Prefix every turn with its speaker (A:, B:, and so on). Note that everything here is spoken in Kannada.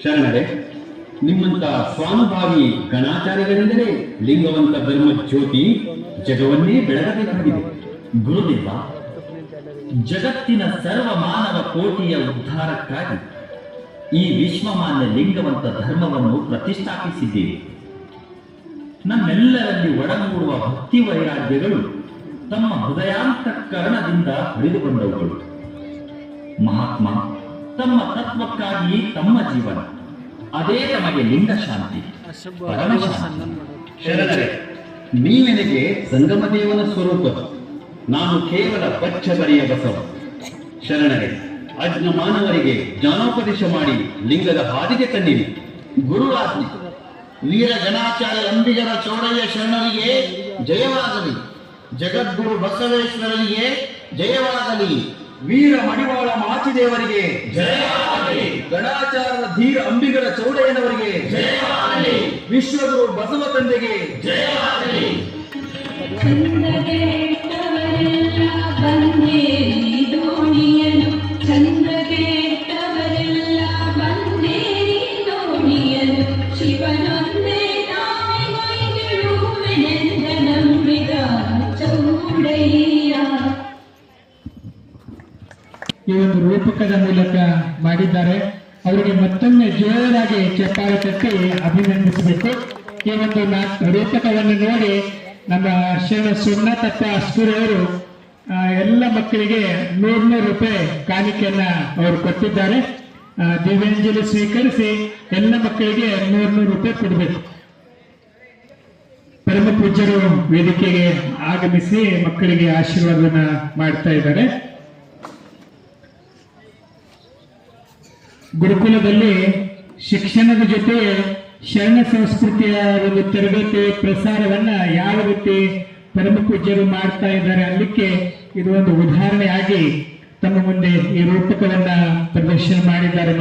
A: ಶರಣರೇ, ನಿಮ್ಮಂತ ಸ್ವಾನುಭಾವಿ ಗಣಾಚಾರ್ಯಗಳೆಂದರೆ ಲಿಂಗವಂತ ಧರ್ಮ ಜ್ಯೋತಿ ಜಗವನ್ನೇ ಬೆಳಗಬೇಕಾಗಿದೆ. ಗುರುದೇವ, ಜಗತ್ತಿನ ಸರ್ವ ಮಾನವ ಕೋಟಿಯ ಉದ್ಧಾರಕ್ಕಾಗಿ ಈ ವಿಶ್ವಮಾನ್ಯ ಲಿಂಗವಂತ ಧರ್ಮವನ್ನು ಪ್ರತಿಷ್ಠಾಪಿಸಿದ್ದೇವೆ. ನಮ್ಮೆಲ್ಲರಲ್ಲಿ ಒಡಗೂಡುವ ಭಕ್ತಿ ವೈರಾಗ್ಯಗಳು ತಮ್ಮ ಹೃದಯಾಂತಃಕರಣದಿಂದ ಹರಿದುಕೊಂಡವುಗಳು. ಮಹಾತ್ಮ ತಮ್ಮ ತತ್ವಕ್ಕಾಗಿ ತಮ್ಮ ಜೀವನ, ಅದೇ ತಮಗೆ ಲಿಂಗ ಶಾಂತಿ, ಪರಮಶಾಂತಿ. ಶರಣರೇ, ನೀವೆನಗೆ ಸಂಗಮದೇವನ ಸ್ವರೂಪ, ನಾನು ಕೇವಲ ಬಚ್ಚ ಬರಿಯ ಬಸವ. ಶರಣರೇ, ಅಜ್ಞ ಮಾನವರಿಗೆ ಜ್ಞಾನೋಪದೇಶ ಮಾಡಿ ಲಿಂಗದ ಹಾದಿಗೆ ತನ್ನಿರಿ.
B: ಗುರುರಾತ್ರಿ ವೀರ ಗಣಾಚಾರ್ಯ ಅಂಬಿಗರ ಚೌಡಯ್ಯ ಶರಣರಿಗೆ ಜಯವಾಗಲಿ. ಜಗದ್ಗುರು ಬಸವೇಶ್ವರರಿಗೆ ಜಯವಾಗಲಿ.
A: ವೀರ ಮಡಿವಾಳ ಮಾಚಿದೇವರಿಗೆ
B: ಜಯವಾಗಲಿ.
A: ಗಣಾಚಾರ್ಯ ಧೀರ ಅಂಬಿಗರ ಚೌಡಯ್ಯನವರಿಗೆ
B: ಜಯವಾಗಲಿ.
A: ವಿಶ್ವಗುರು ಬಸವ ತಂದೆಗೆ
B: ಜಯವಾಗಲಿ.
C: ಈ ಒಂದು ರೂಪಕದ ಮೂಲಕ ಮಾಡಿದ್ದಾರೆ. ಅವರಿಗೆ ಮತ್ತೊಮ್ಮೆ ಜೋರಾಗಿ ಚಪ್ಪಾಳೆ ತಟ್ಟಿ ಅಭಿನಂದಿಸಬೇಕು. ಈ ಒಂದು ರೂಪಕವನ್ನು ನೋಡಿ ನಮ್ಮ ಶರಣ ಸುಣ್ಣತಪ್ಪ ಅಸ್ಕೂರವರು ಎಲ್ಲ ಮಕ್ಕಳಿಗೆ 100 ರೂಪಾಯಿ ಕಾಣಿಕೆಯನ್ನ ಅವರು ಕೊಟ್ಟಿದ್ದಾರೆ. ದಿವ್ಯಾಂಜಲಿ ಸ್ವೀಕರಿಸಿ ಎಲ್ಲ ಮಕ್ಕಳಿಗೆ 100 ರೂಪಾಯಿ ಕೊಡಬೇಕು. ಪರಮ ಪೂಜ್ಯರು ವೇದಿಕೆಗೆ ಆಗಮಿಸಿ ಮಕ್ಕಳಿಗೆ ಆಶೀರ್ವಾದವನ್ನ ಮಾಡ್ತಾ ಇದ್ದಾರೆ. ಗುರುಕುಲದಲ್ಲಿ ಶಿಕ್ಷಣದ ಜೊತೆ ಶರಣ ಸಂಸ್ಕೃತಿಯ ಒಂದು ತರಬೇತಿ ಪ್ರಸಾರವನ್ನ ಯಾವ ರೀತಿ ಪರಮ ಪೂಜ್ಯರು ಮಾಡ್ತಾ ಇದ್ದಾರೆ ಅನ್ನಲಿಕ್ಕೆ ಇದು ಒಂದು ಉದಾಹರಣೆಯಾಗಿ ತಮ್ಮ ಮುಂದೆ ಈ ರೂಪಕವನ್ನ ಪ್ರದರ್ಶನ ಮಾಡಿದ್ದಾರೆ.